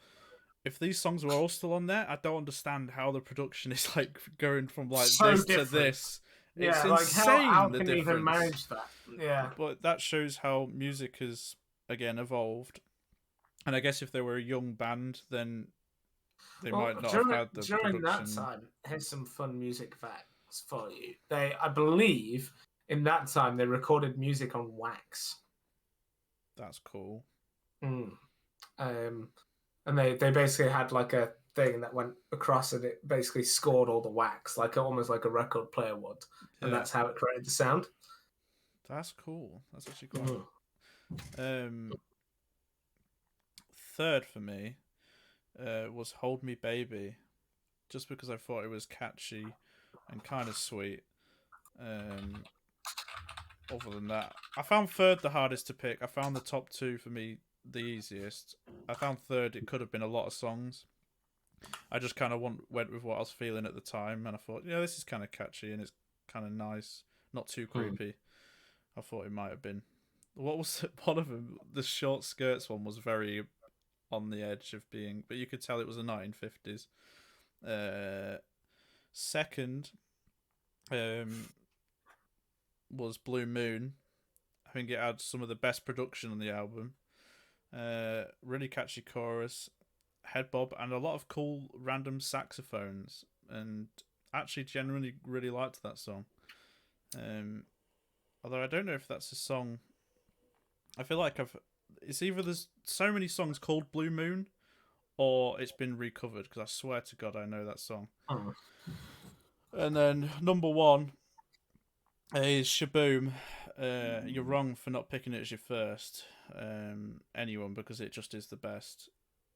if these songs were all still on there, I don't understand how the production is going from so this different. to this. Yeah, it's insane. How the can difference. You even manage that? Yeah, but that shows how music has again evolved. And I guess if they were a young band, then they might not have had the during production. that time. Here's some fun music facts for you. I believe, in that time they recorded music on wax. That's cool. And they basically had a thing that went across and it basically scored all the wax, almost like a record player would, and that's how it created the sound. That's cool. That's actually cool. Third for me was "Hold Me Baby," just because I thought it was catchy and kind of sweet. Other than that, I found third the hardest to pick. I found the top two for me the easiest. I found third it could have been a lot of songs. I just kind of went with what I was feeling at the time, and I thought, this is kind of catchy and it's kind of nice, not too creepy. I thought it might have been. What was one of them? The short skirts one was very on the edge of being, but you could tell it was the 1950s. Second was Blue Moon. I think it had some of the best production on the album. Really catchy chorus, head bob, and a lot of cool random saxophones. And actually, genuinely really liked that song. Although I don't know if that's a song. I feel like it's either there's so many songs called Blue Moon, or it's been recovered, because I swear to God I know that song. Oh. And then number one is sha-boom. You're wrong for not picking it as your first. Anyone, because it just is the best.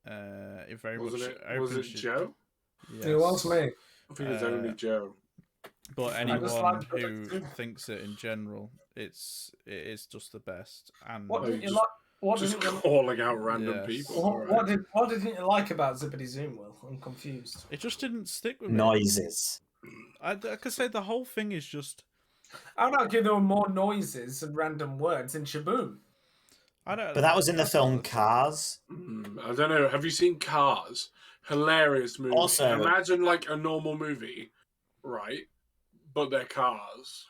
It very Was much was it Joe? Yes. It was me. I think it's only Joe. But I just anyone like who Protect thinks it in general, it is just the best. And What didn't you just- like? What Just didn't you, calling out random Yes. people. what didn't you like about Zippity Zoom, Will? I'm confused. it just didn't stick with me. Noises. I could say the whole thing is just. I would argue there were more noises and random words in Shaboom. I don't. But that was in the that's film not- Cars. I don't know. Have you seen Cars? Hilarious movie. Also- Imagine like a normal movie, right? But they're cars.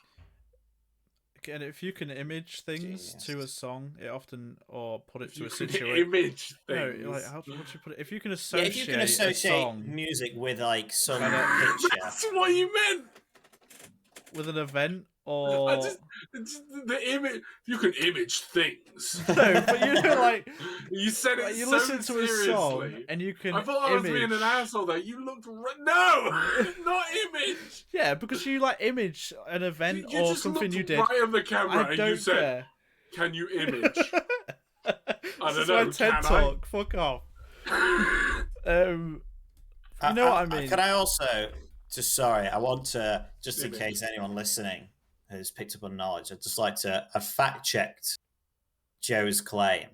And if you can image things Genius. to a song, it often or put it to You a can situation. image No, things. like how would you put it? If you can Yeah, associate, if you can a associate song music with like some Kinda- picture. That's what you meant. with an event, or It's the image. You can image things. no, but you know, like You said it like, you so listen to seriously. a song and you can. I thought I was image... being an asshole there. You looked no, not image. Yeah, because you like image an event You or just something looked you did. right on the camera I and don't you said, care. "Can you image?" This is know, my TED can I? talk. Fuck off. You know what I mean? Can I also sorry, I want to, just in Image. case anyone listening has picked up on knowledge, I'd just like to have fact checked Joe's claim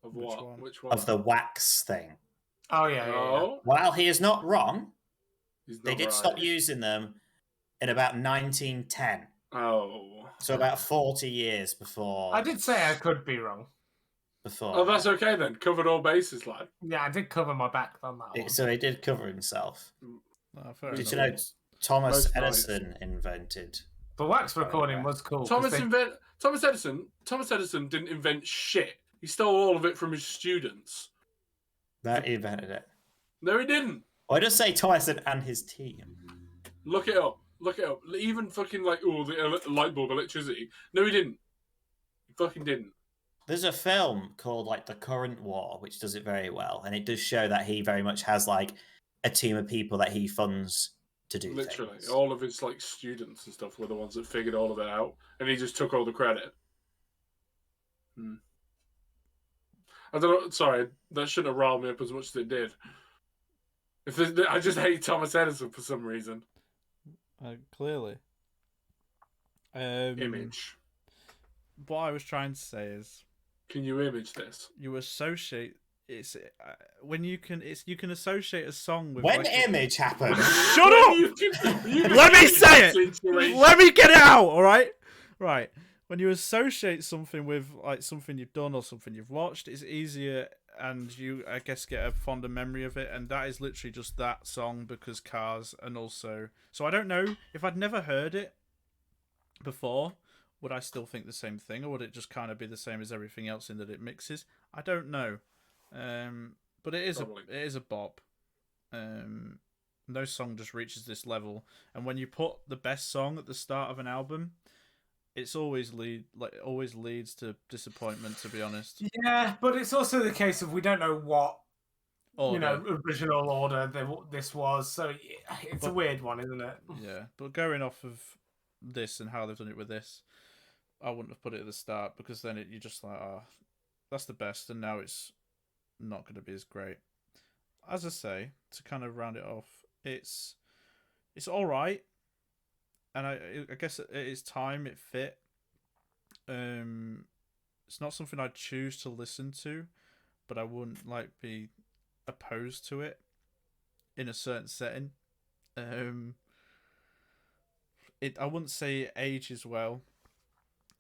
Of Which what? one? Which one? of the wax thing. Oh yeah, yeah, yeah. Oh, While he is not wrong, he's they not did right. stop using them in about 1910. Oh, So about 40 years before. I did say I could be wrong. Before. oh, that's okay then. Covered all bases, lad. Yeah, I did cover my back on that one. So he did cover himself. Oh, fair Did Did enough. you know Thomas Most nice. Edison invented? The wax recording was cool. 'cause Thomas they- Thomas Edison didn't invent shit. He stole all of it from his students. That he invented it. No, he didn't. Well, I just say Thomas and his team. Look it up. Look it up. Even fucking like the light bulb electricity. No, he didn't. He fucking didn't. There's a film called like The Current War, which does it very well, and it does show that he very much has like a team of people that he funds to do Literally, things. all of his like students and stuff were the ones that figured all of it out, and he just took all the credit. I don't know. Sorry, that shouldn't have riled me up as much as it did. I just hate Thomas Edison for some reason. Clearly. Image. What I was trying to say is, Can you image this? you associate it's when you can associate a song with When like image happened, Shut up! You can Let me say it. situation. Let me get it out, all right? Right. When you associate something with like something you've done or something you've watched, it's easier, and you, I guess, get a fonder memory of it. And that is literally just that song because Cars, and also, so I don't know if I'd never heard it before, would I still think the same thing, or would it just kind of be the same as everything else in that it mixes? I don't know. But it is Probably. it is a bop. No song just reaches this level, and when you put the best song at the start of an album, it's always leads to disappointment, to be honest. Yeah, but it's also the case of we don't know what Order. original order this was, so it's a weird one, isn't it? Yeah, but going off of this and how they've done it with this, I wouldn't have put it at the start, because then you're just like, that's the best, and now it's not going to be as great. As I say, to kind of round it off, it's all right, and I guess it is time it fit. It's not something I'd choose to listen to, but I wouldn't like be opposed to it in a certain setting. I wouldn't say it ages well.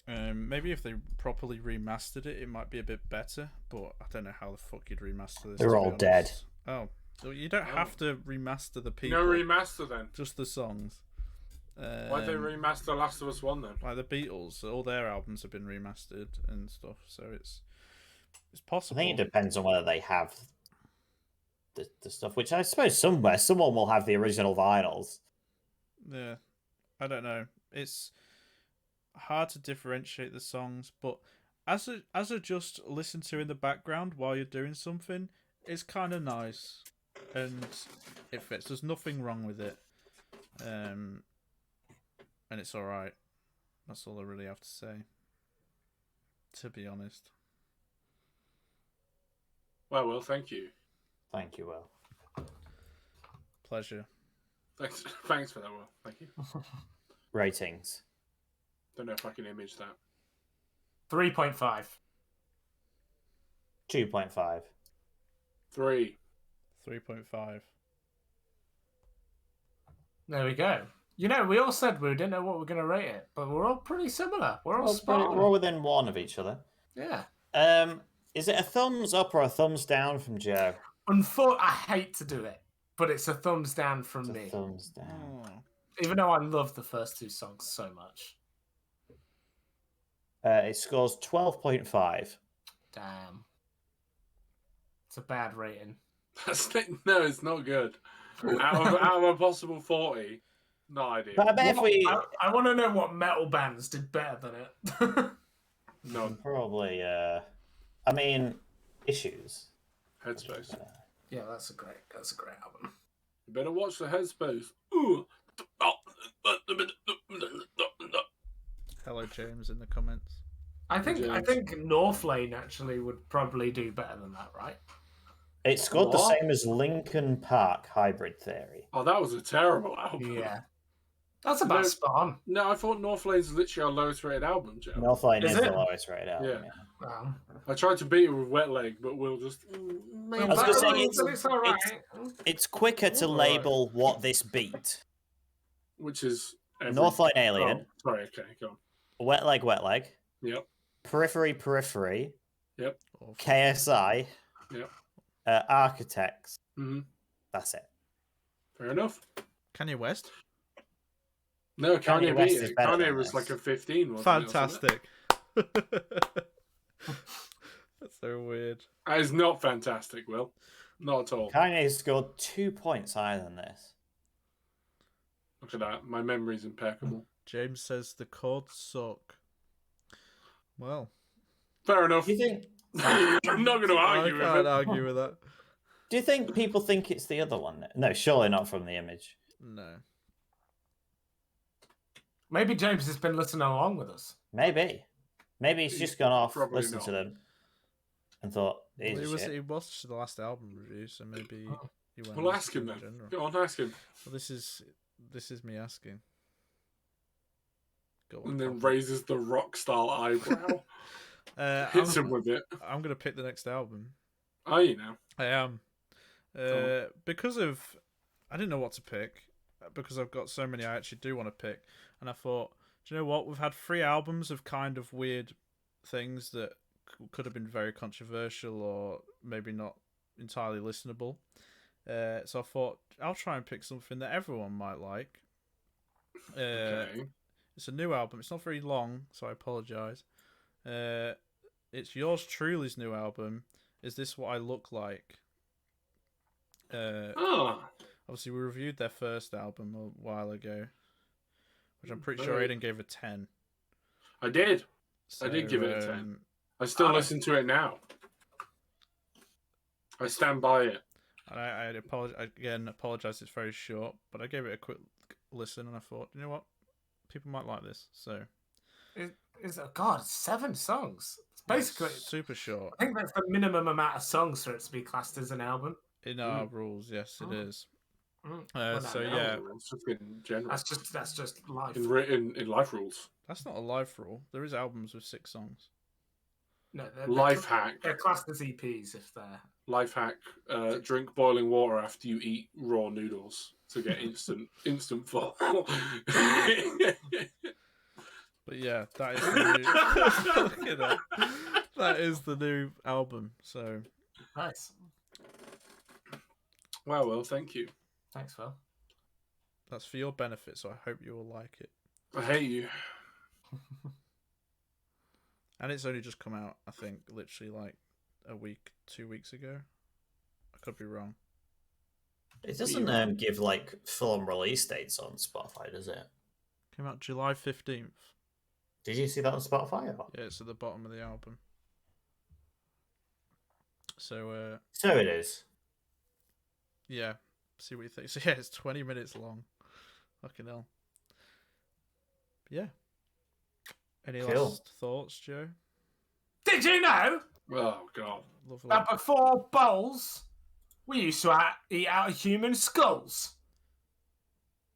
Maybe if they properly remastered it, it might be a bit better. But I don't know how the fuck you'd remaster this. They're all dead. Oh, so you don't have to remaster the people. No remaster then. Just the songs. Why'd they remaster Last of Us 1 then? Like the Beatles, all their albums have been remastered and stuff, so it's possible. I think it depends on whether they have the stuff, which I suppose somewhere someone will have the original vinyls. Yeah, I don't know. It's hard to differentiate the songs, but as a just listen to in the background while you're doing something, it's kind of nice, and it fits. There's nothing wrong with it, and it's all right. That's all I really have to say. To be honest. Well, Will, thank you. Thank you, Will. Pleasure. Thanks for that, Will. Thank you. Ratings. Don't know if I can image that. 3.5. 2.5. 3. 3.5. There we go. You know, we all said we didn't know what we're going to rate it, but we're all pretty similar. We're all spot on. We're all within one of each other. Yeah. Is it a thumbs up or a thumbs down from Joe? I hate to do it, but it's a thumbs down from me. Thumbs down. Oh. Even though I love the first two songs so much. It scores 12.5. Damn. It's a bad rating. No, it's not good. Out of a possible 40, not ideal. But I bet if we... I want to know what metal bands did better than it. No. Probably, Issues. Headspace. Yeah, that's a great album. You better watch the Headspace. Ooh. Hello, James, in the comments. I think North Lane actually would probably do better than that, right? It scored the same as Linkin Park Hybrid Theory. Oh, that was a terrible album. Yeah. That's about spot on. No, I thought North Lane's literally our lowest rated album, Joe. North Lane is the lowest rated album. Yeah. Wow. I tried to beat it with Wet Leg, but we'll just... I was going to say, it's all right. it's quicker to label what this beat. Which is... North Lane Alien. Oh, sorry, okay, go on. Wet Leg. Yep. Periphery. Yep. KSI. Yep. Architects. Mm-hmm. That's it. Fair enough. Kanye West? No, Kanye West beat is it. better Kanye than was this. like a 15. Wasn't Fantastic. That's so weird. That is not fantastic, Will. Not at all. Kanye scored 2 points higher than this. Look at that. My memory's impeccable. James says the chords suck. Well, Fair enough. Do you think? I'm not going to argue I with can't it. argue with that. Do you think people think it's the other one? No, surely not from the image. No. Maybe James has been listening along with us. Maybe he's just gone off, Probably listened to not. them, and thought, Well, "These are shit." he watched the last album review, so maybe he went. Well, ask him then. General. Go on, ask him. Well, this is me asking. Go on, And then Papa. raises the rock style eyebrow. Hits him with it. I'm gonna pick the next album. Are you now? I am. Because of I didn't know what to pick because I've got so many I actually do want to pick, and I thought, do you know what? We've had 3 albums of kind of weird things that could have been very controversial or maybe not entirely listenable. So I thought I'll try and pick something that everyone might like. Okay. It's a new album. It's not very long, so I apologise. It's yours truly's new album. Is This What I Look Like? Obviously, we reviewed their first album a while ago, which I'm pretty sure Aidan gave a 10. I did. So, I did give it a 10. I still listen to it now. I stand by it. And I apologize. It's very short, but I gave it a quick listen, and I thought, you know what, people might like this. So, It's 7 songs. It's basically super short. I think that's the minimum amount of songs for it to be classed as an album. In our rules, yes, it is. Well, So no, yeah, It's just in general. That's just life. In life rules. that's not a live rule. There is albums with 6 songs. No, Life hack. They're classed as EPs if they're. Life hack. Drink boiling water after you eat raw noodles to get instant full. But yeah, that is the new, that is the new album. So Nice. Wow, well, thank you. Thanks, Phil. that's for your benefit. So I hope you will like it. I hate you. And it's only just come out. I think literally like a week, 2 weeks ago. I could be wrong. It doesn't give like full-on release dates on Spotify, does it? Came out July 15th. Did you see that on Spotify? Or? Yeah, it's at the bottom of the album. So So it is. yeah, see what you think. So yeah, it's 20 minutes long. Fucking hell. Yeah. Any last thoughts, Joe? Did you know Oh, God. Lovely. that before bowls, we used to eat out of human skulls?